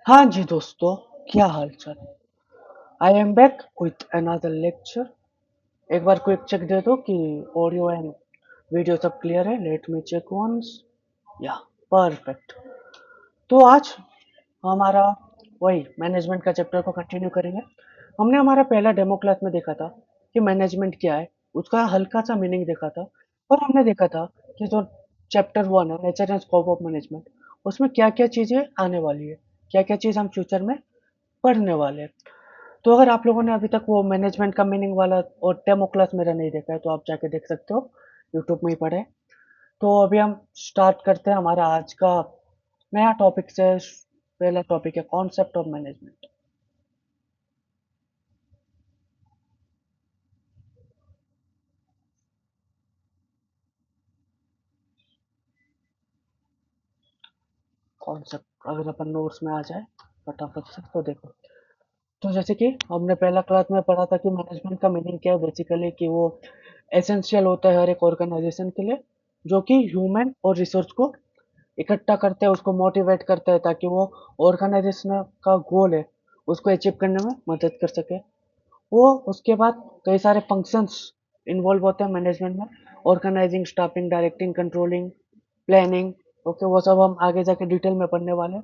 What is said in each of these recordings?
हाँ जी दोस्तों, क्या हाल चाल। I am back with another lecture. एक बार क्विक चेक दे दो कि ऑडियो एंड वीडियो सब क्लियर है। Let me check once. Yeah perfect. तो आज हमारा वही मैनेजमेंट का चैप्टर को कंटिन्यू करेंगे। हमने हमारा पहला डेमो क्लास में देखा था कि मैनेजमेंट क्या है, उसका हल्का सा मीनिंग देखा था। और हमने देखा था कि जो चैप्टर वन है, nature and scope of management, उसमें क्या क्या चीज़ें आने वाली है, क्या क्या चीज़ हम फ्यूचर में पढ़ने वाले हैं। तो अगर आप लोगों ने अभी तक वो मैनेजमेंट का मीनिंग वाला और डेमो क्लास मेरा नहीं देखा है तो आप जाके देख सकते हो, यूट्यूब में ही पढ़े। तो अभी हम स्टार्ट करते हैं हमारा आज का नया टॉपिक से। पहला टॉपिक है कॉन्सेप्ट ऑफ मैनेजमेंट। कॉन्सेप्ट अगर अपन नोट्स में आ जाए फटाफट से तो देखो। तो जैसे कि हमने पहला क्लास में पढ़ा था कि मैनेजमेंट का मीनिंग क्या है, बेसिकली कि वो एसेंशियल होता है हर एक ऑर्गेनाइजेशन के लिए, जो कि ह्यूमन और रिसोर्स को इकट्ठा करते हैं, उसको मोटिवेट करते हैं ताकि वो ऑर्गेनाइजेशन का गोल है उसको अचीव करने में मदद कर सके। वो उसके बाद कई सारे फंक्शंस इन्वॉल्व होते हैं मैनेजमेंट में। Organising, staffing, directing, controlling, planning. Okay, वो सब हम आगे जाके डिटेल में पढ़ने वाले हैं।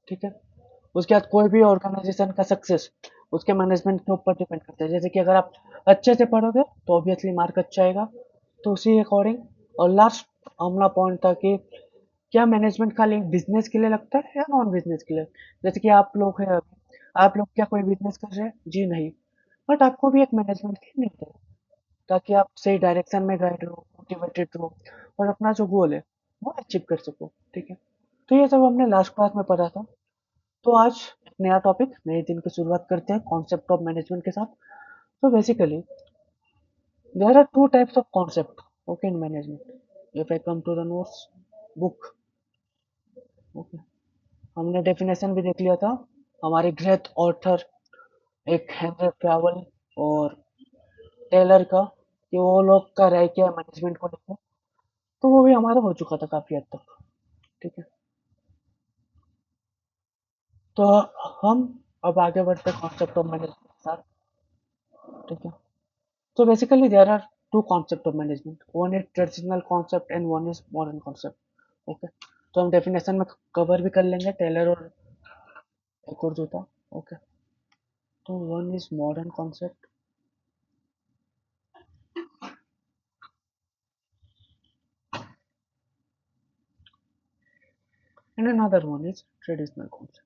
ठीक है। उसके बाद कोई भी ऑर्गेनाइजेशन का सक्सेस उसके मैनेजमेंट के ऊपर डिपेंड करता है। जैसे कि अगर आप अच्छे से पढ़ोगे तो ऑब्वियसली मार्क अच्छा आएगा। तो उसी अकॉर्डिंग। और लास्ट हमारा पॉइंट था कि क्या मैनेजमेंट खाली बिजनेस के लिए लगता है या नॉन बिजनेस के लिए। जैसे कि आप लोग हैं अभी, आप लोग क्या कोई बिजनेस कर रहे हैं? जी नहीं। बट आपको भी एक मैनेजमेंट की नीड है ताकि आप सही डायरेक्शन में गाइड रहो, मोटिवेटेड रहो और अपना जो गोल है वो अचीव कर सको। ठीक है। तो ये सब हमने लास्ट क्लास में पढ़ा था। तो आज एक नया टॉपिक, नए दिन की शुरुआत करते हैं कॉन्सेप्ट ऑफ मैनेजमेंट के साथ। तो basically there are two types of concept okay in management. If I come to the notes book. Okay, हमने डेफिनेशन भी देख लिया था हमारे ग्रेट ऑथर एक हेनरी ट्रैवल और टेलर का, कि वो लोग का राय क्या है मैनेजमेंट को लेकर। तो वो भी हमारा हो चुका था काफी हद तक। ठीक है। तो हम अब आगे बढ़ते हैं कॉन्सेप्ट ऑफ मैनेजमेंट के साथ। ठीक है। So basically, there are two concepts of management. One is traditional concept and one is modern concept. Okay. तो हम डेफिनेशन में कवर भी कर लेंगे टेलर और एक और जो था। ओके। तो one is modern concept and another one is traditional concept.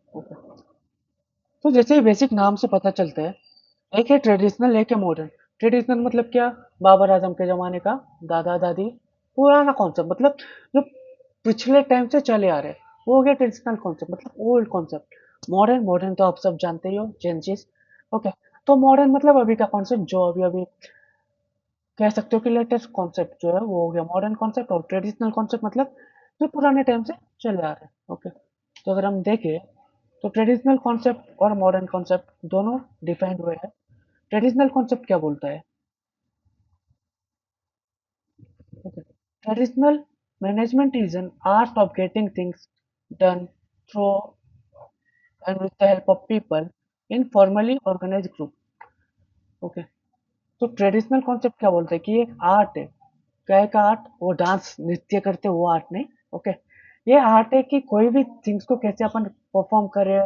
Okay. तो जैसे बेसिक नाम से पता चलता है, एक है ट्रेडिशनल, एक है मॉडर्न। ट्रेडिशनल मतलब क्या? बाबर आजम के जमाने का, दादा दादी, पुराना कॉन्सेप्ट मतलब जो पिछले टाइम से चले आ रहे हैं, वो हो गया ट्रेडिशनल कॉन्सेप्ट मतलब ओल्ड कॉन्सेप्ट। मॉडर्न, मॉडर्न तो आप सब जानते ही हो, चेंजेस। ओके। तो मॉडर्न मतलब अभी का कॉन्सेप्ट जो अभी अभी कह सकते हो कि लेटेस्ट कॉन्सेप्ट जो है वो हो गया मॉडर्न कॉन्सेप्ट। और ट्रेडिशनल कॉन्सेप्ट मतलब जो पुराने टाइम से चले आ रहे हैं। ओके। तो अगर हम देखें तो ट्रेडिशनल कॉन्सेप्ट और मॉडर्न कॉन्सेप्ट दोनों डिफाइंड हुए हैं। ट्रेडिशनल कॉन्सेप्ट क्या बोलता है? Okay. Traditional management is an art of getting things done through and with the help of people in formally organized group. Okay. तो ट्रेडिशनल कॉन्सेप्ट क्या बोलते हैं कि ये एक आर्ट है। क्या है का आर्ट? वो डांस नृत्य करते वो आर्ट नहीं। ओके। ये आर्ट है कि कोई भी थिंग्स को कैसे अपन परफॉर्म करे,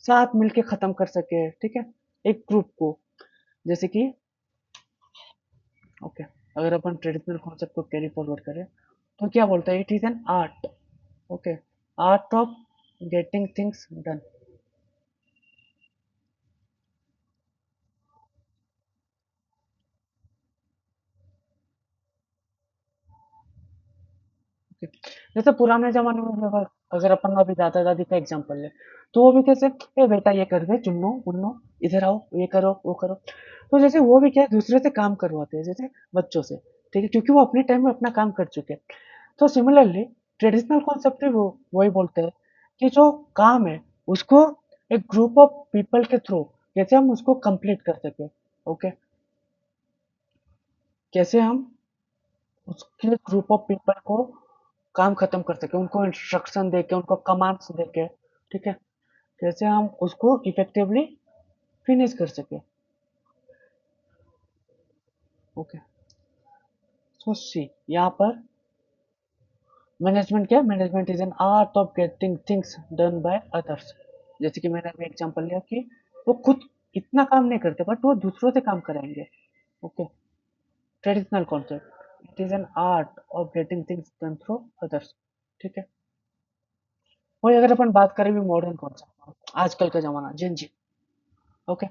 साथ मिलके खत्म कर सके। ठीक है। एक ग्रुप को, जैसे कि ओके, अगर अपन ट्रेडिशनल कॉन्सेप्ट को कैरी फॉरवर्ड करें तो क्या बोलता है? It is an art. Okay. Art of getting things done. जैसे पुराने जमाने में अगर अपन अभी दादा दादी का एग्जांपल ले, तो वो भी कैसे, ए बेटा ये कर दे, चुन्नो मुन्नो, इधर आओ, ये करो वो करो। तो जैसे वो भी क्या है, दूसरे से काम करवाते हैं जैसे बच्चों से। ठीक है, क्योंकि वो अपने टाइम में अपना काम कर चुके हैं। तो सिमिलरली ट्रेडिशनल कॉन्सेप्ट भी वो वही बोलते हैं कि जो काम है उसको एक ग्रुप ऑफ पीपल के थ्रू कैसे हम उसको कंप्लीट कर सके। ओके। कैसे हम उसके ग्रुप ऑफ पीपल को काम खत्म कर सके, उनको इंस्ट्रक्शन देके, उनको कमांड्स देके, ठीक है, कैसे हम उसको इफेक्टिवली फिनिश कर सके। ओके, सो सी यहाँ पर मैनेजमेंट क्या है? Management is an art of getting things done by others. जैसे कि मैंने अभी एग्जांपल लिया कि वो खुद इतना काम नहीं करते बट वो दूसरों से काम कराएंगे। Okay, traditional concept, it is an art of getting things done through others. ठीक है, वही अगर अपन बात करें भी मॉडर्न कॉन्सेप्ट, आजकल का जमाना जिन जी। ओके,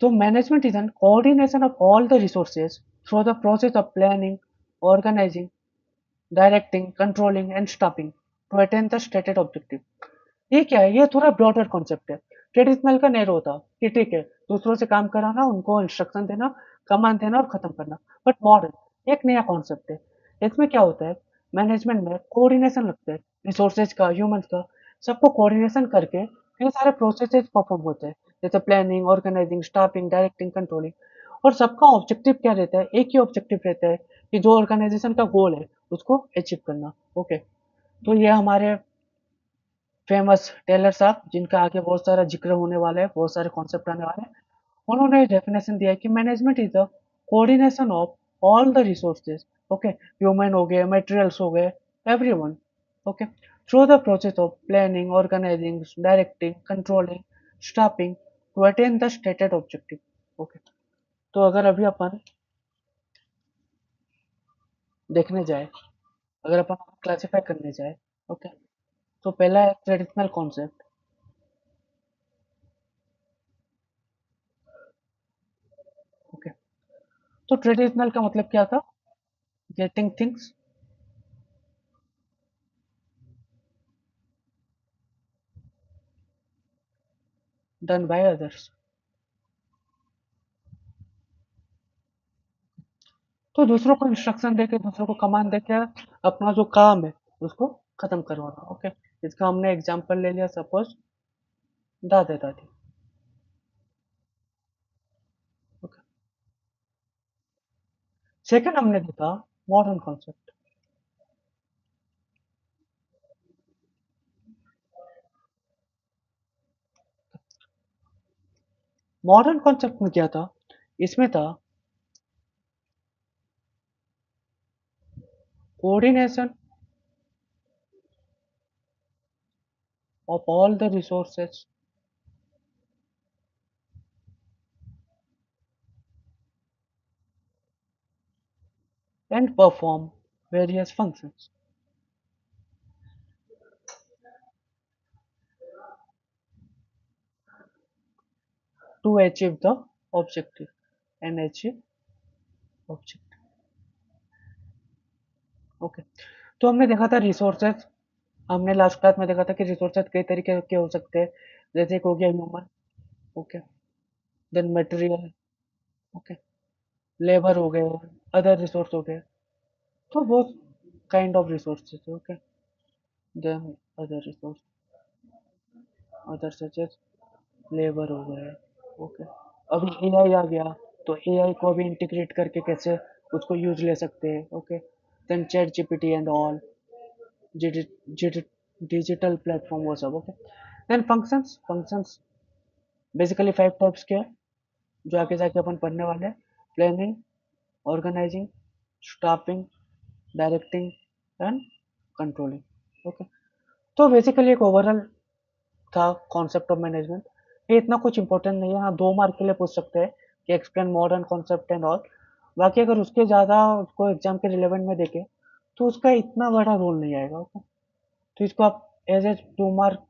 तो management is an coordination of all the resources through the process of planning, organising, directing, controlling and stopping to attain the stated objective. ये क्या है? ये थोड़ा ब्रॉडर कॉन्सेप्ट है। ट्रेडिशनल का नहीं होता कि ठीक है दूसरों से काम कराना, उनको इंस्ट्रक्शन देना, कमांड देना और खत्म करना। बट मॉडर्न एक नया कॉन्सेप्ट है। इसमें क्या होता है? मैनेजमेंट में कोऑर्डिनेशन लगता है, रिसोर्सेज का, ह्यूमंस का, सबको कोऑर्डिनेशन करके ये सारे प्रोसेसेस परफॉर्म होते हैं, जैसे planning, organising, staffing, directing, controlling. और सबका ऑब्जेक्टिव क्या रहता है? एक ही ऑब्जेक्टिव रहता है कि जो ऑर्गेनाइजेशन का गोल है उसको अचीव करना। ओके, तो ये हमारे फेमस टेलर साहब, जिनका आगे बहुत सारा जिक्र होने वाला है, बहुत सारे कॉन्सेप्ट आने वाले हैं, उन्होंने डेफिनेशन दिया है कि management is the coordination of all the resources. Okay, human हो गए, मटेरियल्स हो गए, everyone. Okay, through the process of planning, organising, directing, controlling, staffing to attain the stated objective. Okay, तो अगर अभी अपन देखने जाए, अगर अपन क्लासिफाई करने जाए, ओके, तो पहला है ट्रेडिशनल कॉन्सेप्ट। ओके, तो ट्रेडिशनल का मतलब क्या था? Getting things done by others. तो दूसरों को इंस्ट्रक्शन देके, दूसरों को कमांड देके अपना जो काम है उसको खत्म करवाना। ओके, इसका हमने एग्जांपल ले लिया, सपोज दादा दादी। ओके, सेकंड हमने देखा मॉडर्न कॉन्सेप्ट। मॉडर्न कॉन्सेप्ट में क्या था? इसमें था coordination of all the resources and perform various functions to achieve the objective and achieve objective. Okay, तो हमने देखा था रिसोर्सेज, हमने लास्ट क्लास में देखा था कि रिसोर्सेज कई तरीके के हो सकते हैं। जैसे एक हो गया human, okay, then material, okay, labour हो गए, अदर रिसोर्स हो गए। तो बहुत kind of resources, okay, then other resource, other such as labour हो गए। ओके, अभी एआई आ गया, तो एआई को भी इंटीग्रेट करके कैसे उसको यूज ले सकते हैं। Okay, then ChatGPT and all, digital platform वो सब। Okay, then functions, functions basically 5 types के हैं, जो आगे जाके अपन पढ़ने वाले हैं। Planning, organising, staffing, directing and controlling. Okay, तो बेसिकली एक ओवरऑल था कॉन्सेप्ट ऑफ मैनेजमेंट। ये इतना कुछ इंपॉर्टेंट नहीं है। हाँ, 2 मार्क के लिए पूछ सकते हैं कि explain modern concept and all. बाकी अगर उसके ज़्यादा उसको एग्जाम के रिलेवेंट में देखें तो उसका इतना बड़ा रोल नहीं आएगा। ओके, तो इसको आप एज ए 2 मार्क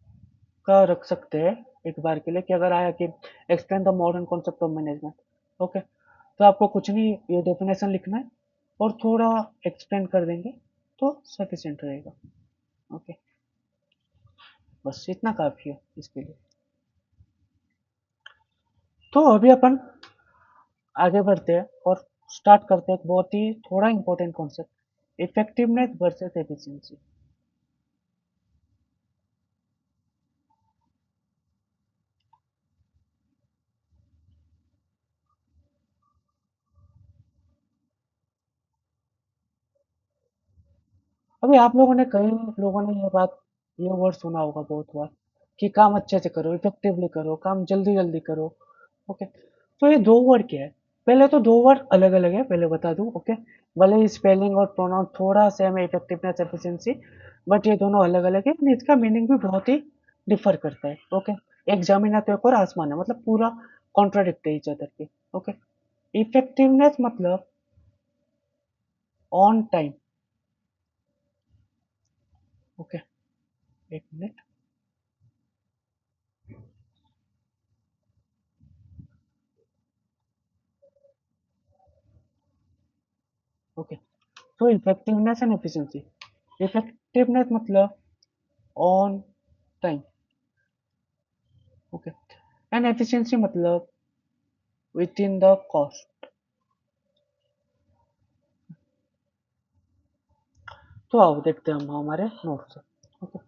का रख सकते हैं एक बार के लिए, कि अगर आया कि explain the modern concept of management. Okay, तो आपको कुछ नहीं, ये डेफिनेशन लिखना है और थोड़ा एक्सप्लेन कर देंगे तो सफिशिएंट रहेगा। ओके, बस इतना काफ़ी है इसके लिए। तो अभी अपन आगे बढ़ते हैं और स्टार्ट करते हैं एक बहुत ही थोड़ा important concept, effectiveness versus efficiency. अभी आप लोगों ने कई लोगों ने ये वर्ड सुना होगा बहुत बार कि काम अच्छे से करो, इफेक्टिवली करो, काम जल्दी जल्दी करो। ओके, तो ये दो वर्ड क्या है? पहले तो दो वर्ड अलग अलग है, पहले बता दूं। ओके, भले ही स्पेलिंग और प्रोनाउन थोड़ा सेम है, इफेक्टिवनेस एफिशिएंसी, बट ये दोनों अलग अलग है and इसका मीनिंग भी बहुत ही डिफर करता है। ओके, एक जमीन है तो एक और आसमान है, मतलब पूरा कॉन्ट्राडिक्ट है ईच अदर के। ओके, इफेक्टिवनेस मतलब ऑन टाइम। ओके, एक मिनट। ओके, तो इफेक्टिवनेस एंड एफिशिएंसी। इफेक्टिवनेस मतलब on time. Okay, and efficiency मतलब विद इन द कॉस्ट। तो आओ देखते हैं हम हमारे नोट से। ओके,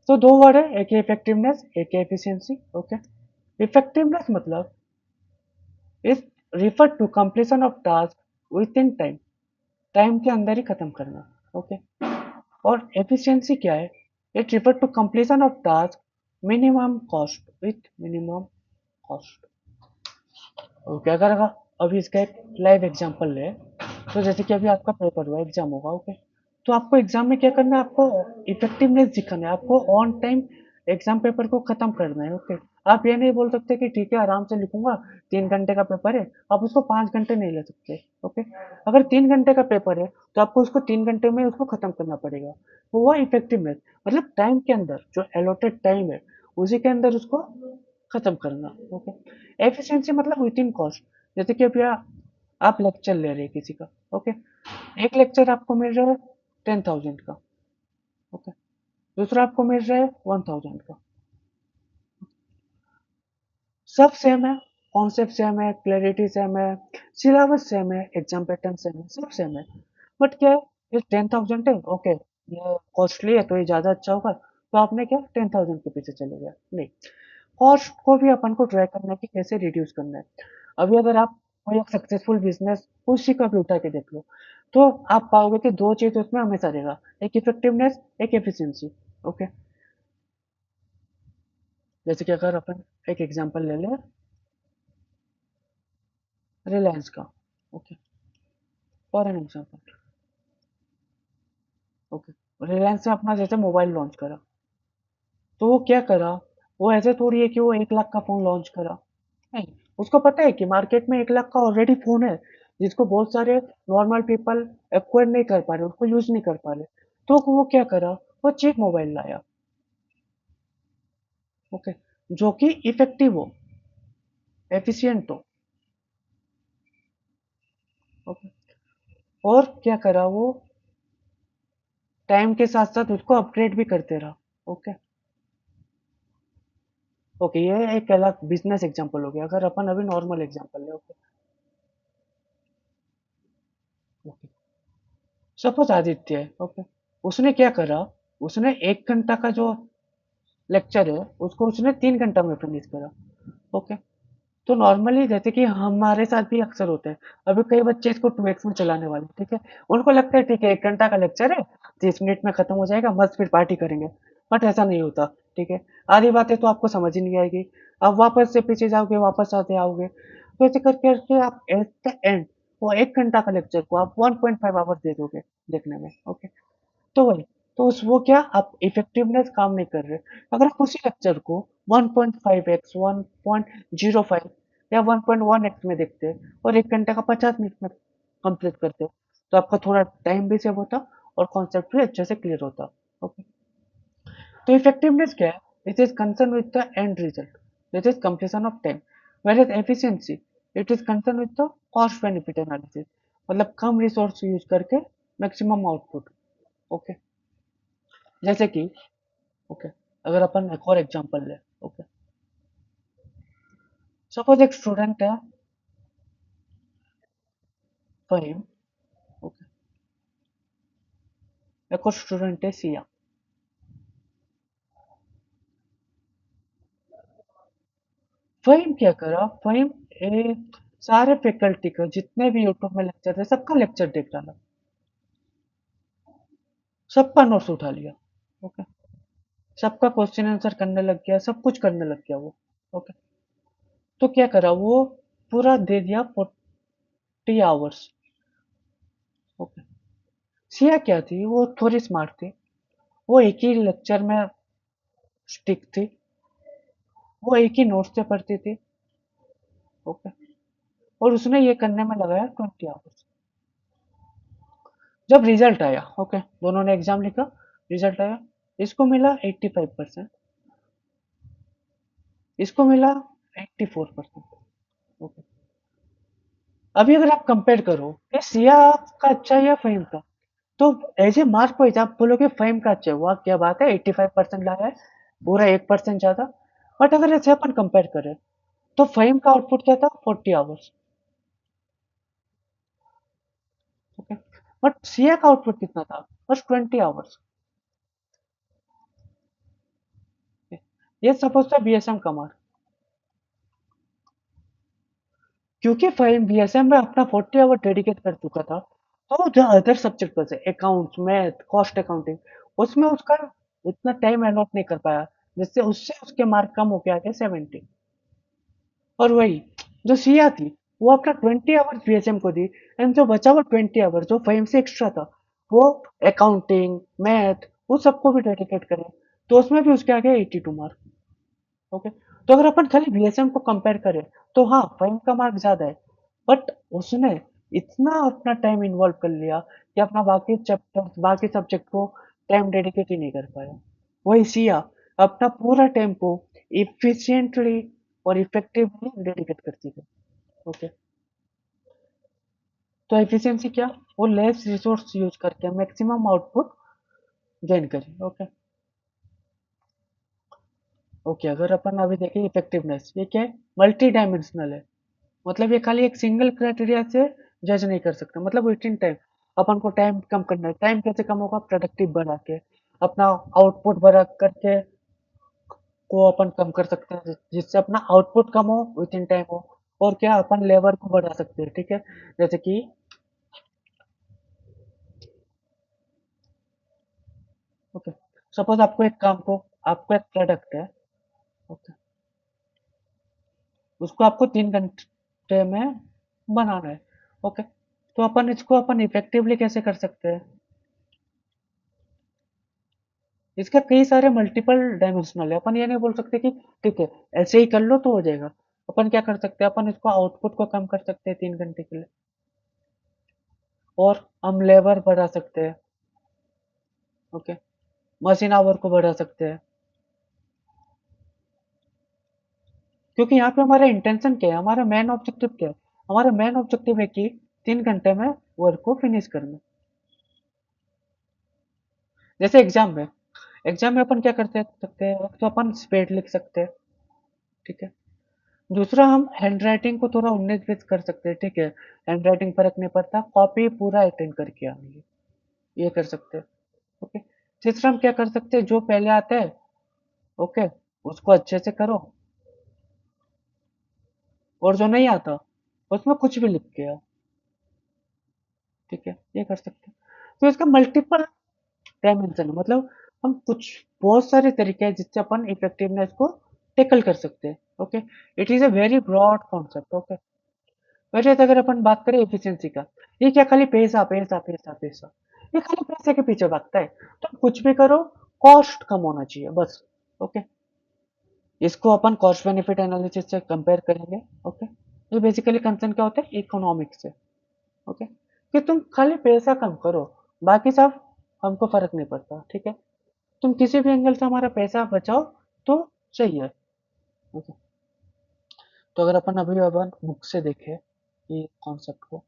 तो दो वर्ड है, एक है इफेक्टिवनेस, एक है एफिशिएंसी। ओके, इफेक्टिवनेस मतलब is refer to completion of task within time, time के अंदर ही खत्म करना। ओके, और एफिशिएंसी क्या है? It refer to completion of task minimum cost with minimum cost. Okay, अगर अगर अभी इसका एक लाइव एग्जांपल ले, तो जैसे कि अभी आपका पेपर हुआ, एग्जाम होगा। ओके, तो आपको एग्जाम में क्या करना है? आपको इफेक्टिवनेस दिखाना है, आपको ऑन टाइम एग्जाम पेपर को खत्म करना है। ओके, आप ये नहीं बोल सकते कि ठीक है आराम से लिखूंगा, 3 घंटे का पेपर है, आप उसको 5 घंटे नहीं ले सकते। ओके, अगर 3 घंटे का पेपर है तो आपको उसको 3 घंटे में उसको खत्म करना पड़ेगा। तो वो इफेक्टिवनेस मतलब टाइम के अंदर जो एलोटेड टाइम है उसी के अंदर उसको खत्म करना। ओके, एफिशिएंसी मतलब विद इन कॉस्ट। जैसे कि अभी आप लेक्चर ले रहे हैं किसी का। ओके, एक लेक्चर आपको मिल रहा है 10,000 का। ओके, दूसरा आपको मिल रहा है 1,000 का। सब सेम है, कॉन्सेप्ट सेम है, क्लैरिटी सेम है, सिलेबस सेम है, एग्जाम पैटर्न सेम है, सब सेम है। बट क्या है, ये 10,000 है। ओके, ये कॉस्टली है तो ये ज़्यादा अच्छा होगा, तो आपने क्या 10,000 के पीछे चले गया? नहीं, कॉस्ट को भी अपन को ट्राई करना है कि कैसे रिड्यूस करना है। अभी अगर आप कोई एक सक्सेसफुल बिजनेस उसी का भी उठा के देख लो, तो आप पाओगे कि दो चीज उसमें हमेशा रहेगा, एक इफेक्टिवनेस, एक एफिशिएंसी। ओके, जैसे कि अगर अपन एक एग्जांपल ले लें रिलायंस का। Okay, for an example. Okay, Reliance ने अपना जैसे मोबाइल लॉन्च करा, तो वो क्या करा? वो ऐसे थोड़ी है कि वो 1 लाख का फोन लॉन्च करा। नहीं, उसको पता है कि मार्केट में 1 लाख का ऑलरेडी फोन है जिसको बहुत सारे नॉर्मल पीपल एक्वायर नहीं कर पा रहे, उसको यूज नहीं कर पा रहे। तो वो क्या करा? वो चीप मोबाइल लाया। ओके, जो कि इफेक्टिव हो, एफिशिएंट हो। ओके, और क्या करा वो? टाइम के साथ साथ उसको अपग्रेड भी करते रहा। ओके, ओके, ये एक अलग बिजनेस एग्जांपल हो गया। अगर अपन अभी नॉर्मल एग्जांपल ले। ओके, ओके, सपोज आदित्य है। ओके, उसने क्या करा? उसने 1 घंटा का जो लेक्चर है उसको उसने 3 घंटा में फिनिश करा। ओके, तो नॉर्मली जैसे कि हमारे साथ भी अक्सर होता है, अभी कई बच्चे इसको 2x में चलाने वाले, ठीक है, उनको लगता है ठीक है 1 घंटा का लेक्चर है, 30 मिनट में खत्म हो जाएगा, मस्त फिर पार्टी करेंगे। बट ऐसा नहीं होता। ठीक है, आधी बातें तो आपको समझ ही नहीं आएगी, आप वापस से पीछे जाओगे, वापस आते आओगे, तो ऐसे करके करके आप एट द एंड वो 1 घंटा का लेक्चर को आप 1.5 आवर्स दे दोगे देखने में। ओके, तो वही, तो उस वो क्या आप इफेक्टिवनेस काम नहीं कर रहे। अगर आप उसी लेक्चर को 1.5x 1.05 या 1.1x में देखते और 1 घंटे का 50 मिनट में कंप्लीट करते, तो आपका थोड़ा टाइम भी सेव होता और कॉन्सेप्ट भी अच्छे से क्लियर होता। ओके, तो इफेक्टिवनेस क्या है? It is concern with the end result, this is completion of time. Where is efficiency, it is concern with the cost benefit analysis, मतलब कम रिसोर्स यूज करके मैक्सिमम आउटपुट। ओके, जैसे कि okay, अगर अपन एक और एग्जांपल ले। ओके, सपोज एक स्टूडेंट है फहीम। ओके, एक और स्टूडेंट है सिया। फहीम क्या करा? फहीम ए, सारे फैकल्टी का जितने भी यूट्यूब में लेक्चर थे सबका लेक्चर देख डाला। सबका नोट्स उठा लिया। ओके, सबका क्वेश्चन आंसर करने लग गया, सब कुछ करने लग गया वो। ओके, तो क्या करा वो, पूरा दे दिया 40 आवर्स। ओके, सिया क्या थी, वो थोड़ी स्मार्ट थी, वो एक ही लेक्चर में स्टिक थी, वो एक ही नोट्स से पढ़ती थी। ओके, और उसने ये करने में लगाया 20 आवर्स। जब रिजल्ट आया, ओके, दोनों ने एग्जाम लिखा, रिजल्ट आया, इसको मिला 85%, इसको मिला 84%। ओके, अभी अगर आप कंपेयर करो कि सिया का अच्छा है या फहीम का, तो एज ए मार्क वाइज आप बोलोगे फहीम का अच्छा है, वाह क्या बात है, 85% लाया है, पूरा 1% ज्यादा। बट अगर ऐसे अपन कंपेयर करें, तो फहीम का आउटपुट क्या था, 40 आवर्स। ओके, बट सिया का आउटपुट कितना था, बस 20 आवर्स। ये सपोज था बीएसएम का मार्क, क्योंकि फहीम बीएसएम में अपना 40 आवर डेडिकेट कर चुका था, तो जो अदर सब्जेक्ट बचे अकाउंट्स, मैथ, कॉस्ट अकाउंटिंग, उसमें उसका इतना टाइम अलॉट नहीं कर पाया, जिससे उससे उसके मार्क कम होके आ गए 70। और वही जो सिया थी, वो अपना 20 आवर्स बीएचएम को दी, एंड जो बचा हुआ 20 आवर जो फहीम से एक्स्ट्रा था, वो अकाउंटिंग, मैथ, वो सबको भी डेडिकेट करे, तो उसमें भी उसके आगे 82 मार्क। ओके, तो अगर अपन खाली बीएचएम को कंपेयर करें, तो हाँ फहीम का मार्क ज्यादा है, बट उसने इतना अपना टाइम इन्वॉल्व कर लिया कि अपना बाकी चैप्टर, बाकी सब्जेक्ट को टाइम डेडिकेट ही नहीं कर पाया। वही सिया अपना पूरा टाइम को इफिशिएंटली और इफेक्टिवली डेडिकेट करती है। ओके, तो एफिशिएंसी क्या, वो लेस रिसोर्स यूज करके मैक्सिमम आउटपुट गेन करें। ओके, ओके, अगर अपन अभी देखें इफेक्टिवनेस, ये क्या है, मल्टी डायमेंशनल है, मतलब ये खाली एक सिंगल क्राइटेरिया से जज नहीं कर सकते, मतलब विद इन टाइम अपन को टाइम कम करना है, टाइम कैसे कम होगा, प्रोडक्टिव बना के, अपना आउटपुट बढ़ा करके को अपन कम कर सकते हैं, जिससे अपना आउटपुट कम हो, विद इन टाइम हो, और क्या अपन लेबर को बढ़ा सकते हैं, ठीक है, जैसे कि ओके, सपोज आपको एक काम को, आपको एक प्रोडक्ट है, ओके, उसको आपको 3 घंटे में बनाना है। ओके, तो अपन इसको अपन इफेक्टिवली कैसे कर सकते हैं, इसका कई सारे मल्टीपल डायमेंशनल है, अपन ये नहीं बोल सकते कि ठीक है ऐसे ही कर लो तो हो जाएगा। अपन क्या कर सकते हैं, अपन इसको आउटपुट को कम कर सकते हैं 3 घंटे के लिए, और हम लेबर बढ़ा सकते हैं। ओके, मशीन आवर को बढ़ा सकते हैं, क्योंकि यहाँ पे हमारा इंटेंशन क्या है, हमारा मेन ऑब्जेक्टिव क्या है, हमारा मेन ऑब्जेक्टिव है कि 3 घंटे में वर्क को फिनिश करना। जैसे एग्जाम में अपन क्या करते सकते हैं, तो अपन स्पीड लिख सकते हैं, ठीक है, दूसरा हम हैंड राइटिंग को थोड़ा 19-20 कर सकते हैं, ठीक है, हैंड राइटिंग फर्क नहीं पड़ता, कॉपी पूरा अटेंड करके आएंगे, ये कर सकते हैं। ओके, तीसरा हम क्या कर सकते हैं, जो पहले आता है, ओके, उसको अच्छे से करो, और जो नहीं आता उसमें कुछ भी लिख के आओ, ठीक है, ये कर सकते हैं। तो इसका मल्टीपल डायमेंशन है, मतलब हम कुछ बहुत सारे तरीके हैं जिससे अपन इफेक्टिवनेस को टेकल कर सकते हैं। Okay, it is a very broad concept. Okay, वैसे अगर अपन बात करें एफिशिएंसी का, ये क्या खाली पैसा पैसा पैसा पैसा, ये खाली पैसे के पीछे भागता है, तो कुछ भी करो, कॉस्ट कम होना चाहिए बस। ओके, इसको अपन कॉस्ट बेनिफिट एनालिसिस से कंपेयर करेंगे। ओके, ये बेसिकली कंसर्न क्या होता है, इकोनॉमिक्स से। ओके, कि तुम खाली पैसा कम करो, बाकी सब हमको फर्क नहीं पड़ता, ठीक है, तुम किसी भी एंगल से हमारा पैसा बचाओ तो सही है। ओके, तो अगर अपन अभी अपन बुक से देखें ये कॉन्सेप्ट को,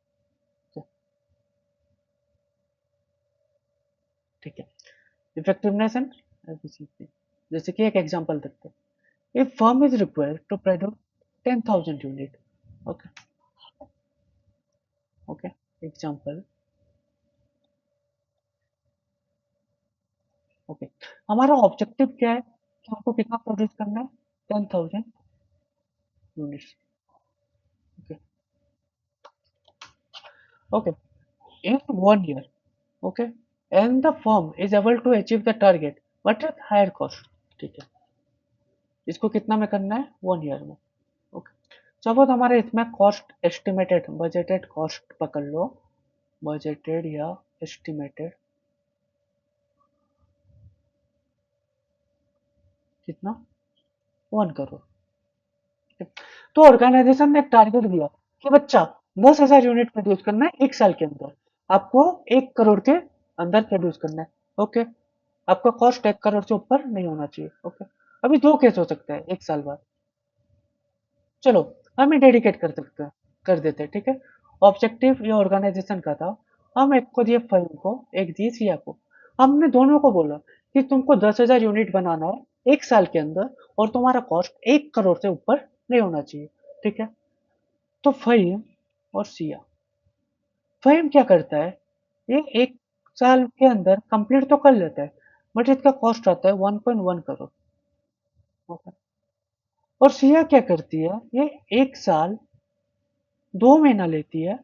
ठीक है, इफेक्टिवनेस एंड एफिशिएंसी, जैसे कि एक एग्जांपल देखते हैं, if firm is required to produce 10,000 unit. Okay, okay, example, okay, हमारा ऑब्जेक्टिव क्या है कि हमको कितना प्रोड्यूस करना है, 10,000 units. Okay, okay, in 1 year. Okay, and the firm is able to achieve the target but at higher cost. ठीक है, इसको कितना में करना है, 1 ईयर में। ओके, सपोज हमारे इसमें कॉस्ट एस्टिमेटेड बजटेड कॉस्ट पकड़ लो, बजटेड या एस्टिमेटेड कितना, 1 करोड़। तो ऑर्गेनाइजेशन ने एक टारगेट दिया कि बच्चा 10,000 यूनिट प्रोड्यूस करना है 1 साल के अंदर, आपको 1 करोड़ के अंदर प्रोड्यूस करना है। ओके, आपका कॉस्ट 1 करोड़ से ऊपर नहीं होना चाहिए। ओके, अभी दो केस हो सकते हैं 1 साल बाद। चलो, हम ही डेडिकेट कर सकते हैं, कर देते हैं। ठीक है, ऑब्जेक्टिव ये ऑर्गेनाइजेशन का था, हम एक को दिए फाइव को, एक दिए सिया को। हमने दोनों को बोला कि तुमको 10,000 यूनिट बनाना है 1 साल के अंदर और तुम्हारा कॉस्ट 1 करोड़ से ऊपर नहीं होना चाहिए। ठीक है, तो फहीम और सिया, फहीम क्या करता है, ये 1 साल के अंदर कंप्लीट तो कर लेता है बट इसका कॉस्ट आता है 1.1 करोड़। ओके, और सिया क्या करती है, ये 1 साल 2 महीना लेती है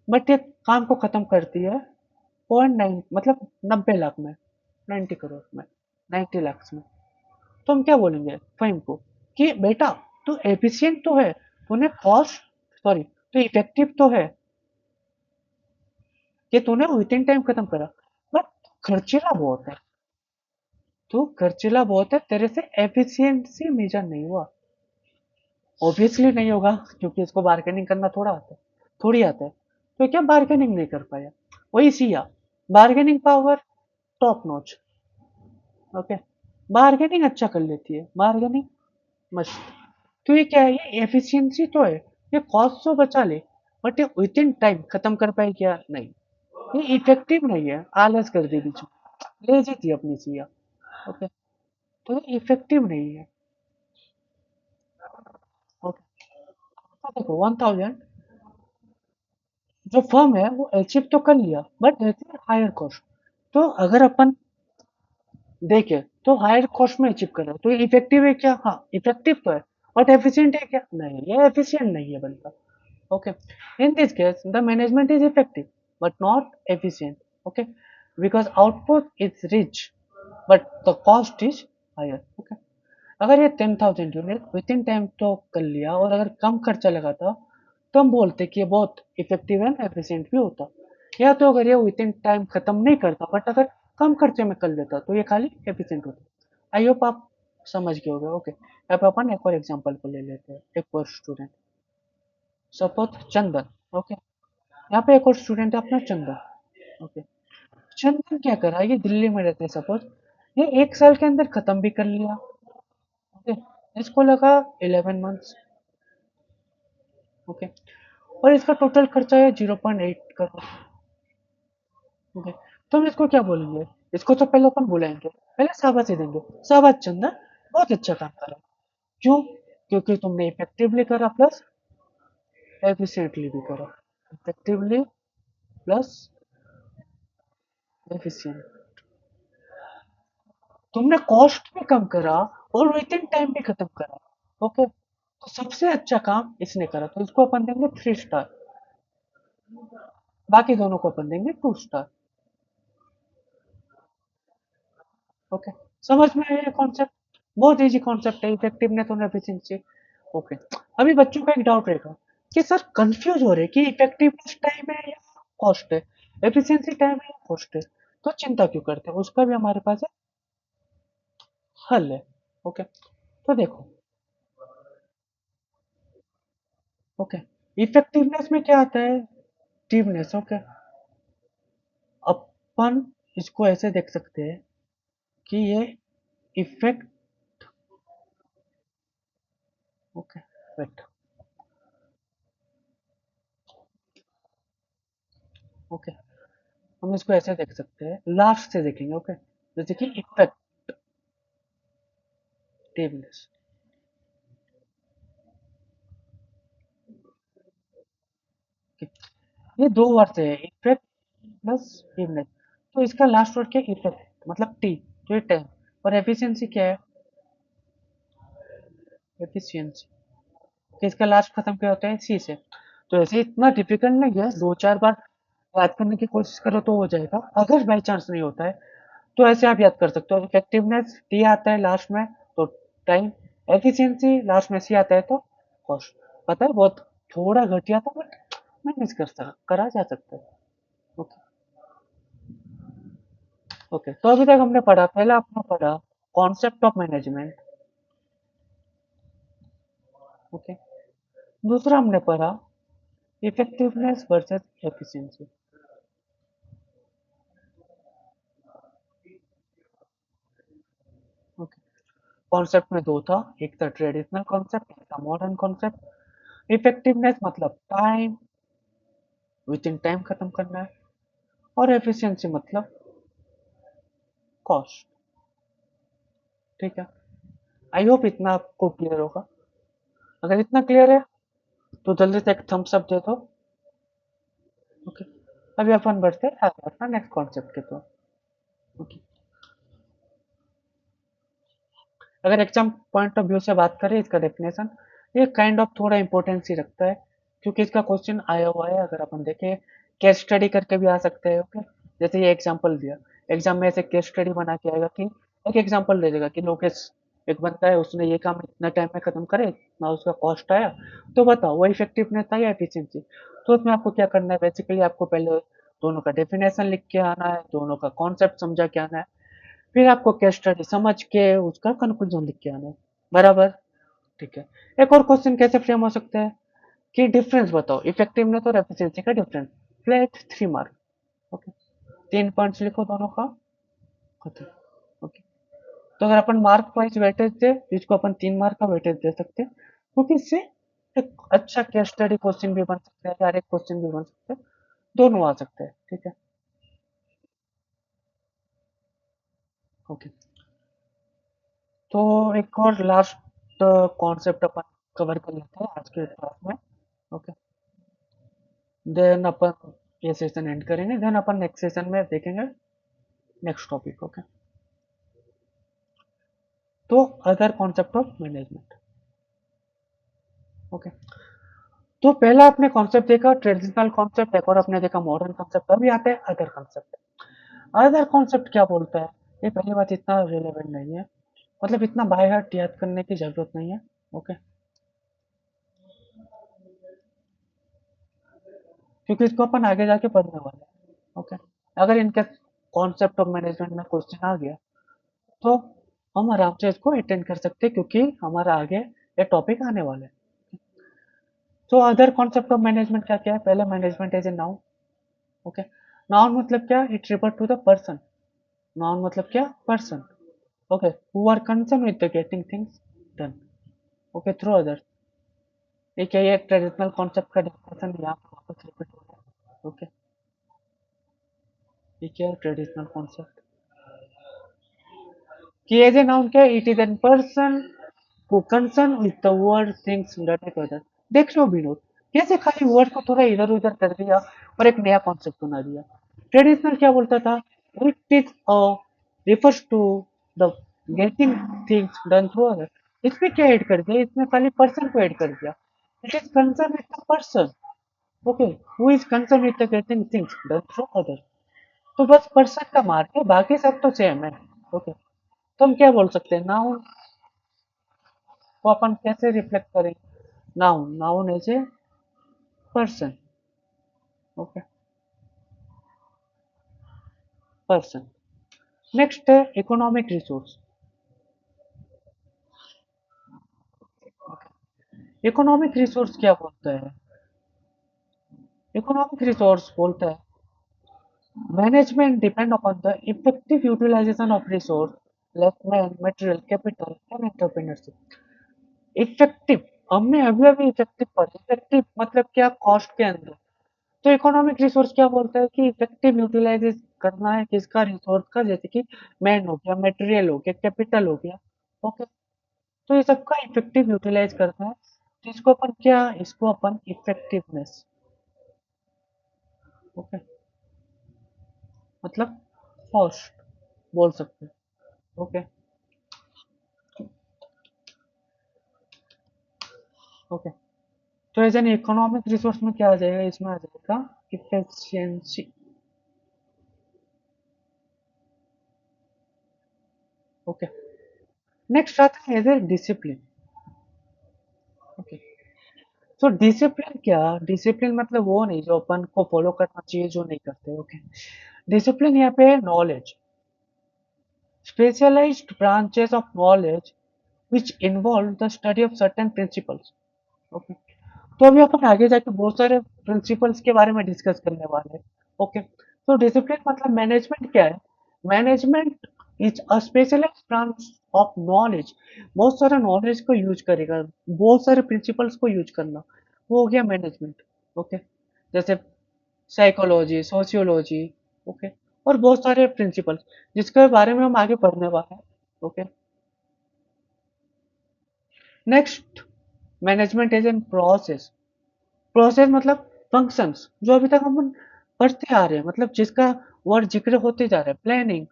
बट ये काम को खत्म करती है 0.9 मतलब 90 लाख में, 90 करोड़ में, 90 लाख में। तो हम क्या बोलेंगे फहीम को कि बेटा तू एफिशिएंट तो है, तूने कॉस्ट सॉरी तो इफेक्टिव तो है कि तूने विद इन टाइम खत्म करा, बट खर्चीला बहुत है, तू खर्चीला बहुत है, तेरे से एफिशिएंसी मेजर नहीं हुआ। ऑब्वियसली नहीं होगा क्योंकि इसको बार्गेनिंग करना थोड़ी आता है, तो क्या बार्गेनिंग नहीं कर पाया। वही Siya, bargaining power top notch. Okay, bargaining अच्छा कर लेती है, बार्गेनिंग मस्त। तो ये क्या है, ये एफिशिएंसी तो है, ये कॉस्ट तो बचा ले बट ये विद इन टाइम खत्म कर पाई क्या, नहीं। ये इफेक्टिव नहीं है, आलस कर दी बीच में, लेजी थी अपनी सिया। ओके, तो ये इफेक्टिव नहीं है। ओके, तो देखो 1,000 जो फर्म है वो अचीव तो कर लिया बट हायर कॉस्ट। तो अगर अपन देखें तो हायर कॉस्ट में अचीव कर रहा है, तो ये इफेक्टिव है क्या, हाँ इफेक्टिव तो है, बट एफिशिएंट है क्या, नहीं ये एफिशिएंट नहीं है बनता। Okay, in this case the management is effective but not efficient. Okay, because output is rich but the cost is higher. Okay, अगर ये 10,000 यूनिट विद इन टाइम तो कर लिया और अगर कम खर्चा लगाता तो हम बोलते कि ये बहुत इफेक्टिव एंड एफिशिएंट भी होता। या तो अगर ये विद इन टाइम खत्म नहीं करता बट अगर कम खर्चे में कर लेता तो ये खाली एफिशिएंट होता। आई होप आप समझ गए होगे। ओके, अब अपन एक और एग्जांपल को ले लेते हैं, एक और स्टूडेंट, सपोज चंदन। ओके, यहाँ पे एक और स्टूडेंट है अपना चंदन। ओके, चंदन क्या करा, ये दिल्ली में रहते हैं सपोज, ये 1 साल के अंदर खत्म भी कर लिया। ओके, इसको लगा 11 मंथ्स। ओके, और इसका टोटल खर्चा है 0.8 करोड़। ओके, तो हम इसको क्या बोलेंगे, इसको तो पहले अपन बुलाएंगे, पहले शाबाशी देंगे, शाबाश चंदन, बहुत अच्छा काम करा। क्यों, क्योंकि तुमने इफेक्टिवली करा प्लस एफिशिएंटली भी करा, इफेक्टिवली प्लस एफिशिएंट, तुमने कॉस्ट भी कम करा और विद इन टाइम भी खत्म करा। ओके, तो सबसे अच्छा काम इसने करा, तो इसको अपन देंगे 3 स्टार, बाकी दोनों को अपन देंगे 2 स्टार। ओके, समझ में आया ये कॉन्सेप्ट, बहुत इजी कॉन्सेप्ट है, इफेक्टिवनेस और एफिशिएंसी। ओके, अभी बच्चों का एक डाउट रहेगा कि सर कंफ्यूज हो रहे कि इफेक्टिवनेस टाइम है या कॉस्ट है, एफिशिएंसी टाइम है या कॉस्ट है, तो चिंता क्यों करते हैं, उसका भी हमारे पास है हल है। ओके, तो देखो, ओके, इफेक्टिवनेस में क्या आता है, टिवनेस। ओके, अपन इसको ऐसे देख सकते हैं कि ये इफेक्ट, ओके वेट, ओके, हम इसको ऐसे देख सकते हैं, लास्ट से देखेंगे। ओके, जैसे कि इफेक्टिवनेस, ये दो वर्ड से है, इफेक्ट प्लस टिवनेस, तो इसका लास्ट वर्ड क्या है, इफेक्ट मतलब टी, तो ये टाइम, और एफिशिएंसी क्या है, एफिशिएंसी, कि इसका लास्ट खत्म क्या होता है सी से। तो ऐसे इतना डिफिकल्ट नहीं है, 2 4 बार याद करने की कोशिश करो तो हो जाएगा। अगर बाई चांस नहीं होता है तो ऐसे आप याद कर सकते हो, इफेक्टिवनेस टी आता है लास्ट में तो टाइम, एफिशिएंसी लास्ट में सी आता है तो कॉस्ट। पता है बहुत थोड़ा घटिया था बट मैनेज करा जा सकता है। ओके। ओके, तो अभी तक हमने पढ़ा, पहला आपने पढ़ा कॉन्सेप्ट ऑफ मैनेजमेंट। ओके। दूसरा हमने पढ़ा effectiveness versus efficiency. Okay. Concept में दो था, एक था ट्रेडिशनल कॉन्सेप्ट, एक था मॉडर्न कॉन्सेप्ट। इफेक्टिवनेस मतलब टाइम, विद इन टाइम खत्म करना है, और एफिशिएंसी मतलब कॉस्ट। ठीक है, आई होप इतना आपको क्लियर होगा। अगर इतना क्लियर है तो जल्दी से एक थम्स अप दे दो। ओके, अभी अपन बढ़ते हैं आगे अपना नेक्स्ट कॉन्सेप्ट के तो। ओके, अगर एग्जाम पॉइंट ऑफ व्यू से बात करें इसका डेफिनेशन, ये काइंड ऑफ थोड़ा इंपॉर्टेंस ही रखता है क्योंकि इसका क्वेश्चन आया हुआ है। अगर अपन देखें केस स्टडी करके भी आ सकते हैं। ओके, जैसे ये एग्जांपल दिया, एग्जाम में ऐसे केस स्टडी बना के आएगा कि एक एग्जांपल दे देगा कि लोकेश एक बंदा है, उसने ये काम इतना टाइम में खत्म करे, ना उसका कॉस्ट आया, तो बताओ वो इफेक्टिवनेस था या एफिशिएंसी। तो उसमें आपको क्या करना है, बेसिकली आपको पहले दोनों का डेफिनेशन लिख के आना है, दोनों का कॉन्सेप्ट समझा के आना है, फिर आपको केस स्टडी समझ के उसका कंक्लूजन लिख के आना है। बराबर? ठीक है। एक और क्वेश्चन कैसे फ्रेम हो सकता है कि डिफरेंस बताओ इफेक्टिवनेस और एफिशिएंसी का difference, flat 3 mark. Okay, 3 points लिखो दोनों का, खत्म। ओके, तो अगर अपन मार्क वाइज वेटेज दे, जिसको अपन 3 मार्क का वेटेज दे सकते हैं, क्योंकि इससे एक अच्छा केस स्टडी क्वेश्चन भी बन सकता है, डायरेक्ट क्वेश्चन भी बन सकते हैं, दोनों आ सकते हैं। ठीक है। ओके, तो एक और लास्ट कॉन्सेप्ट अपन कवर कर लेते हैं आज के क्लास में। ओके, देन अपन ये सेशन एंड करेंगे, देन अपन नेक्स्ट सेशन में देखेंगे नेक्स्ट टॉपिक। ओके, तो other concept of management. Okay, तो पहला आपने कॉन्सेप्ट देखा ट्रेडिशनल कॉन्सेप्ट, एक और आपने देखा मॉडर्न कॉन्सेप्ट, अभी आते हैं अदर कॉन्सेप्ट। अदर कॉन्सेप्ट क्या बोलता है, ये पहली बात इतना रिलेवेंट नहीं है, मतलब इतना बाय हार्ट याद करने की जरूरत नहीं है। ओके, क्योंकि इसको अपन आगे जाके पढ़ने वाले हैं। ओके, अगर इनके कॉन्सेप्ट ऑफ मैनेजमेंट में क्वेश्चन आ गया तो हम आराम से इसको अटेंड कर सकते हैं क्योंकि हमारा आगे ये टॉपिक आने वाला है। तो अदर कॉन्सेप्ट ऑफ मैनेजमेंट क्या क्या है, पहले management as a noun. Okay, noun मतलब क्या, it refer to the person. Noun मतलब क्या, person. Okay, who are concern with the getting things done. Okay, through others. ये क्या, ये ट्रेडिशनल कॉन्सेप्ट का डिस्कशन यहाँ पर वापस रिपीट हो रहा है। ओके, ये क्या है ट्रेडिशनल कॉन्सेप्ट कि एज ए नाउन क्या, it is an person who concern with the word things related to others। देख रहे हो विनोद, कैसे खाली वर्ड को थोड़ा इधर उधर कर दिया और एक नया कॉन्सेप्ट बना दिया। ट्रेडिशनल क्या बोलता था, it is refers to the getting things done through other. इसमें क्या ऐड कर दिया, इसमें खाली पर्सन को ऐड कर दिया, it is concern with the person. Okay, who is concern with the getting things done through other. तो बस पर्सन का मार के बाकी सब तो सेम है। ओके, तो हम क्या बोल सकते हैं, नाउन को अपन कैसे रिफ्लेक्ट करेंगे, noun, noun as a person. Okay, person. Next है इकोनॉमिक रिसोर्स। इकोनॉमिक रिसोर्स क्या बोलता है, इकोनॉमिक रिसोर्स बोलता है management depend upon the effective utilisation of resource like man, material, capital and entrepreneurship. Effective, हमने अभी अभी इफेक्टिव पर, इफेक्टिव मतलब क्या, कॉस्ट के अंदर। तो इकोनॉमिक रिसोर्स क्या बोलता है कि इफेक्टिव यूटिलाइज करना है किसका, रिसोर्स का, जैसे कि मैन हो गया, मटेरियल हो गया, कैपिटल हो गया। ओके, तो ये सबका इफेक्टिव यूटिलाइज करना है, तो इसको अपन क्या, इसको अपन इफेक्टिवनेस, ओके, मतलब कॉस्ट बोल सकते हैं। ओके, ओके, तो एज एन इकोनॉमिक रिसोर्स में क्या आ जाएगा, इसमें आ जाएगा efficiency. ओके, नेक्स्ट आता है एज ए डिसिप्लिन. ओके, तो डिसिप्लिन क्या, डिसिप्लिन मतलब वो नहीं जो अपन को फॉलो करना चाहिए जो नहीं करते. ओके, डिसिप्लिन यहाँ पे है knowledge, specialised branches of knowledge which involve the study of certain principles. Okay, तो अभी अपन आगे जाके बहुत सारे प्रिंसिपल्स के बारे में डिस्कस करने वाले हैं. ओके, तो डिसिप्लिन मतलब मैनेजमेंट क्या है, management is a specialised branch of knowledge, बहुत सारे नॉलेज को यूज करेगा, बहुत सारे प्रिंसिपल्स को यूज करना, वो हो गया मैनेजमेंट. ओके, जैसे साइकोलॉजी, सोशियोलॉजी. ओके, और बहुत सारे प्रिंसिपल्स जिसके बारे में हम आगे पढ़ने वाले हैं. Okay, next, management is N process. Process मतलब फंक्शंस जो अभी तक हम पढ़ते आ रहे हैं, मतलब जिसका वर्ड जिक्र होते जा रहा है. Planning,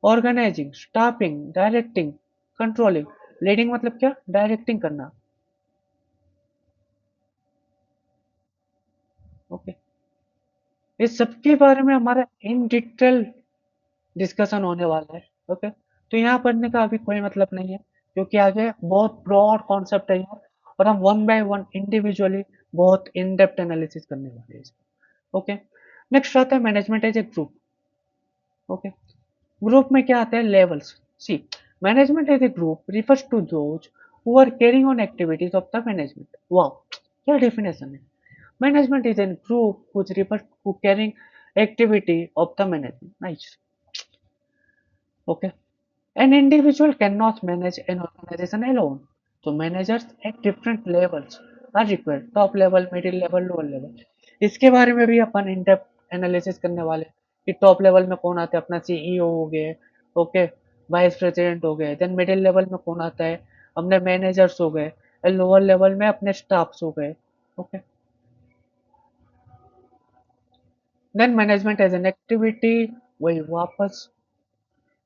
organising, staffing, directing, controlling. Leading मतलब क्या, डायरेक्टिंग करना. ओके, इस सबके बारे में हमारा इन डिटेल डिस्कशन होने वाला है. ओके, तो यहाँ पढ़ने का अभी कोई मतलब नहीं है क्योंकि आगे बहुत ब्रॉड कॉन्सेप्ट है यहाँ, और हम वन बाय वन इंडिविजुअली बहुत इन डेप्थ एनालिसिस करने वाले हैं. ओके, नेक्स्ट आता है management as a group. Okay, group में क्या आता है, levels. See, management as a group refers to those who are carrying on activities of the management. Wow, क्या डेफिनेशन है. Management is an group which refers to carrying activity of the management. Nice. Okay, an individual cannot manage an organization alone, so managers at different levels are required. Top level, middle level, lower level. इसके बारे में भी अपन in depth analysis करने वाले हैं कि top level में कौन आता है, अपना सीईओ हो गए. ओके, वाइस प्रेसिडेंट हो गए. देन मिडिल लेवल में कौन आता है, अपने मैनेजर्स हो गए. लोअर लेवल में अपने स्टाफ्स हो गए. Okay, then management as an activity, वही वापस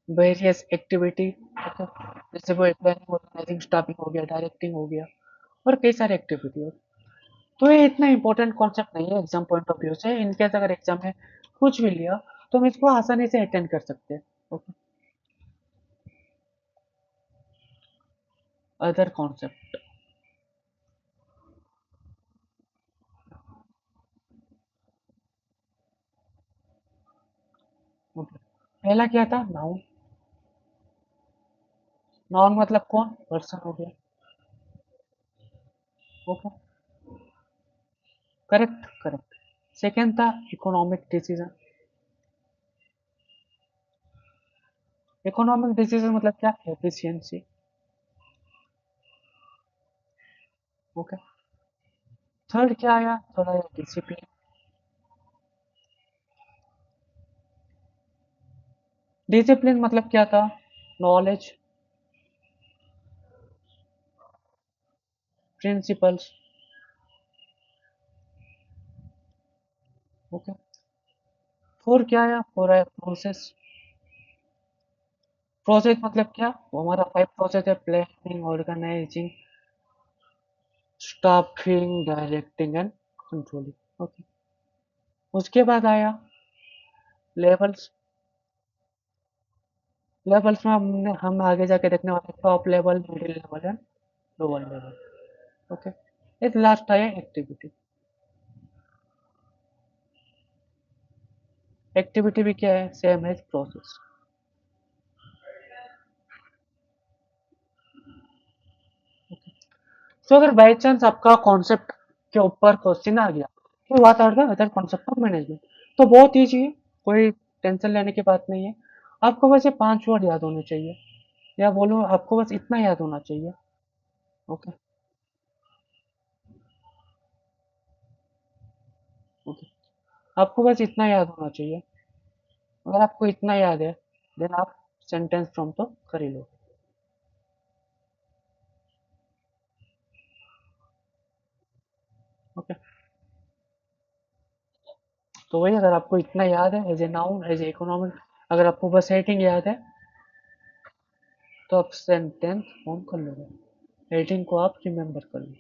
वेरियस एक्टिविटी. जैसे वो प्लानिंग, ऑर्गेनाइजिंग, स्टाफिंग हो गया, डायरेक्टिंग हो गया, और कई सारे एक्टिविटी हो. तो ये इतना इंपॉर्टेंट कॉन्सेप्ट नहीं है एग्जाम पॉइंट ऑफ व्यू से. इनकेस अगर एग्जाम में कुछ भी लिया तो हम इसको आसानी से अटेंड कर सकते हैं. Okay, other concept. ओके, पहला क्या था, नाउन. नाउन मतलब कौन, पर्सन हो गया. Okay, correct correct. सेकेंड था इकोनॉमिक डिसीजन. इकोनॉमिक डिसीजन मतलब क्या, एफिशिएंसी. ओके, थर्ड क्या आया, थोड़ा डिसिप्लिन. डिसिप्लिन मतलब क्या था, नॉलेज, प्रिंसिपल्स. ओके, फोर क्या आया, फोर आया प्रोसेस. प्रोसेस मतलब क्या, वो हमारा फाइव प्रोसेस है, planning, organising, staffing, directing and controlling. Okay, उसके बाद आया लेवल्स. लेवल्स में हम आगे जाके देखने वाले top level, middle level and lower level. Okay, एक लास्ट आया एक्टिविटी. एक्टिविटी भी क्या है, सेम एज प्रोसेस. तो अगर बाई चांस आपका कॉन्सेप्ट के ऊपर क्वेश्चन आ गया कि what are the other concept of management, तो बहुत ईजी है, कोई टेंशन लेने की बात नहीं है. आपको बस ये 5 वर्ड याद होने चाहिए, या बोलो आपको बस इतना याद होना चाहिए. ओके, ओके, आपको बस इतना याद होना चाहिए. अगर आपको इतना याद है देन आप सेंटेंस फ्रॉम तो कर ही लो. ओके, तो वही, अगर आपको इतना याद है as a noun, as a economic, अगर आपको बस हेडिंग याद है तो आप सेंटेंस फॉर्म कर लोगे. हेडिंग को आप रिमेंबर कर लो.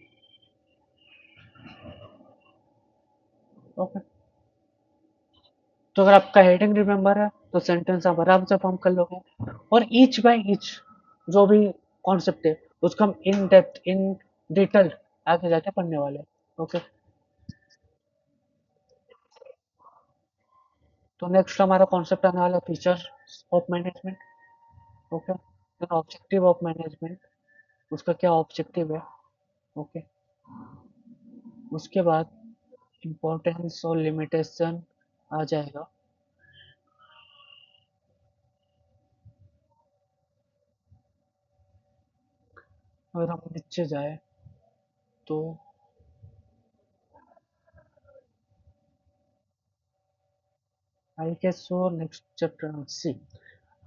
ओके, तो अगर आपका हेडिंग रिमेंबर है तो सेंटेंस आप आराम से फॉर्म कर लोगे, और ईच बाय ईच जो भी कॉन्सेप्ट है उसको हम इन डेप्थ इन डिटेल आगे जाके पढ़ने वाले हैं। ओके, तो नेक्स्ट हमारा कॉन्सेप्ट आने वाला है feature of management. Okay, objective of management, उसका क्या ऑब्जेक्टिव है। ओके, उसके बाद इम्पोर्टेंस और लिमिटेशन आ जाएगा। अगर हम नीचे जाए तो I guess so next chapter see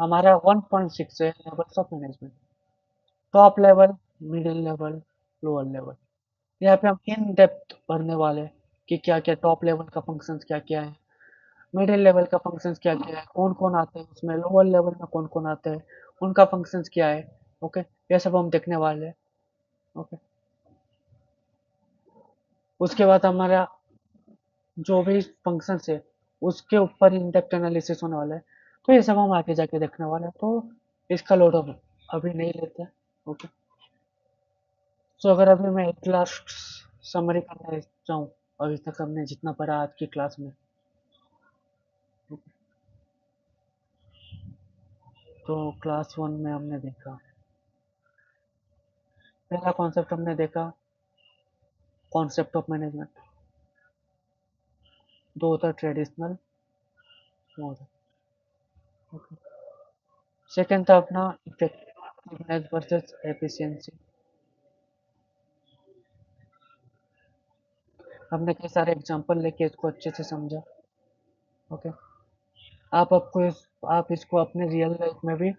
हमारा 1.6 है levels of management. Top level, middle level, lower level. यहाँ पे हम इन डेप्थ पढ़ने वाले हैं कि क्या क्या टॉप लेवल का फंक्शंस क्या क्या है, मिडिल लेवल का फंक्शंस क्या क्या है, कौन कौन आते हैं उसमें, लोअर लेवल में कौन कौन आते हैं, उनका फंक्शंस क्या है। ओके, ये सब हम देखने वाले हैं। ओके, उसके बाद हमारा जो भी फंक्शंस है उसके ऊपर इन डेप्थ एनालिसिस होने वाला है। तो ये सब हम आगे जाके देखने वाले हैं, तो इसका लोड हम अभी नहीं लेते। ओके, सो अगर अभी मैं एक लास्ट समरी करना चाहूँ अभी तक हमने जितना पढ़ा आज की क्लास में, तो क्लास 1 में हमने देखा, पहला कॉन्सेप्ट हमने देखा कॉन्सेप्ट ऑफ मैनेजमेंट, दो होता ट्रेडिशनल मॉडल। सेकेंड था अपना इफेक्टिवनेस वर्सेस एफिशिएंसी। हमने कई सारे एग्जांपल लेके इसको अच्छे से समझा। ओके, आप इसको अपने रियल लाइफ में भी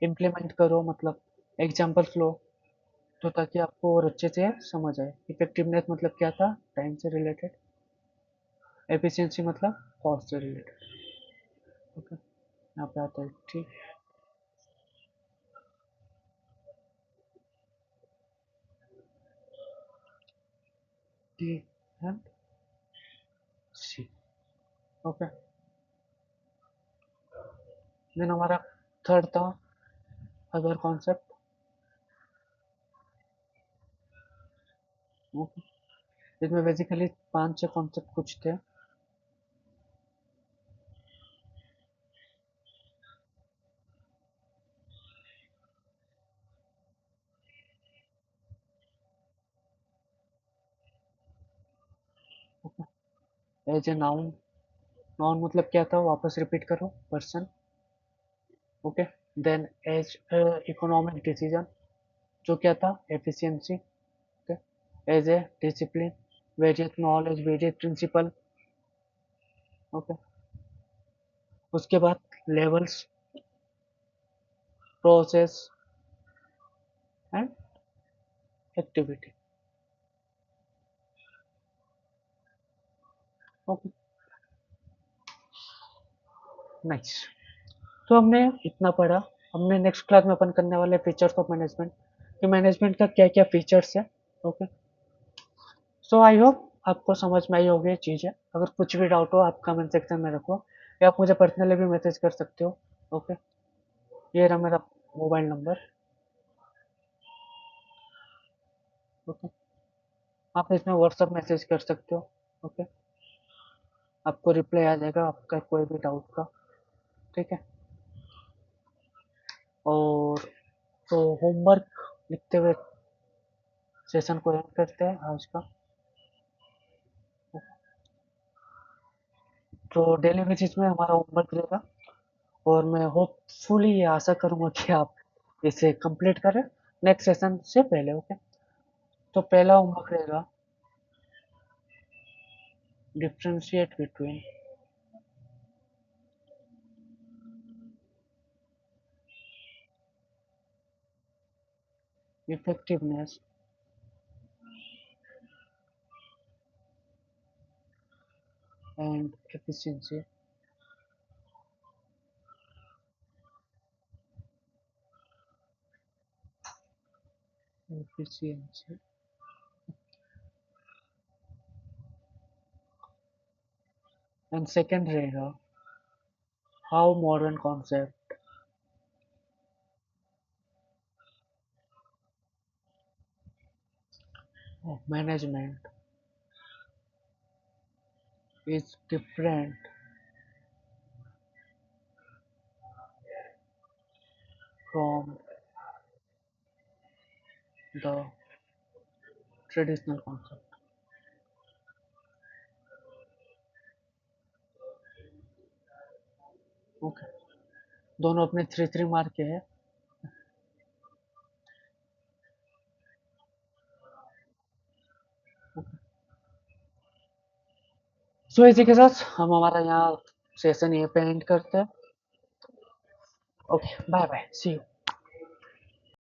इम्प्लीमेंट करो, मतलब एग्जांपल्स लो, तो ताकि आपको और अच्छे से समझ आए। इफेक्टिवनेस मतलब क्या था, टाइम से रिलेटेड। एफिशिएंसी मतलब कॉस्ट से रिलेटेड। ओके, यहाँ पे आता है ठीक। T and C. Okay, then हमारा थर्ड था अदर कॉन्सेप्ट। ओके, इसमें बेसिकली 5 6 कॉन्सेप्ट कुछ थे। Okay, as a noun, noun मतलब क्या था वापस रिपीट करो, person. Okay, then as economic decision, जो क्या था efficiency. Okay, as a discipline, various knowledge various principle. Okay, उसके बाद levels, process and activity. Okay, nice. तो हमने इतना पढ़ा। हमने नेक्स्ट क्लास में अपन करने वाले फीचर्स ऑफ मैनेजमेंट, कि मैनेजमेंट का क्या क्या फीचर्स है। ओके, सो आई होप आपको समझ में आई होगी चीज़ें। अगर कुछ भी डाउट हो आप कमेंट सेक्शन में रखो, या आप मुझे पर्सनली भी मैसेज कर सकते हो। ओके, ये रहा मेरा मोबाइल नंबर। ओके, आप इसमें व्हाट्सअप मैसेज कर सकते हो। ओके, आपको रिप्लाई आ जाएगा आपका कोई भी डाउट का। ठीक है, और तो होमवर्क लिखते हुए सेशन को एंड करते हैं आज का। तो डेली बेसिस में हमारा होमवर्क रहेगा, और मैं होपफुली ये आशा करूँगा कि आप इसे कंप्लीट करें नेक्स्ट सेशन से पहले। ओके, तो पहला होमवर्क रहेगा differentiate between effectiveness and efficiency. Efficiency and second रहेगा How modern concept of management is different from the traditional concept. Okay, दोनों अपने 3-3 मार्क के हैं। सो इसी के साथ हम हमारा यहाँ सेशन यहीं पे एंड करते हैं। Okay, bye bye, see you.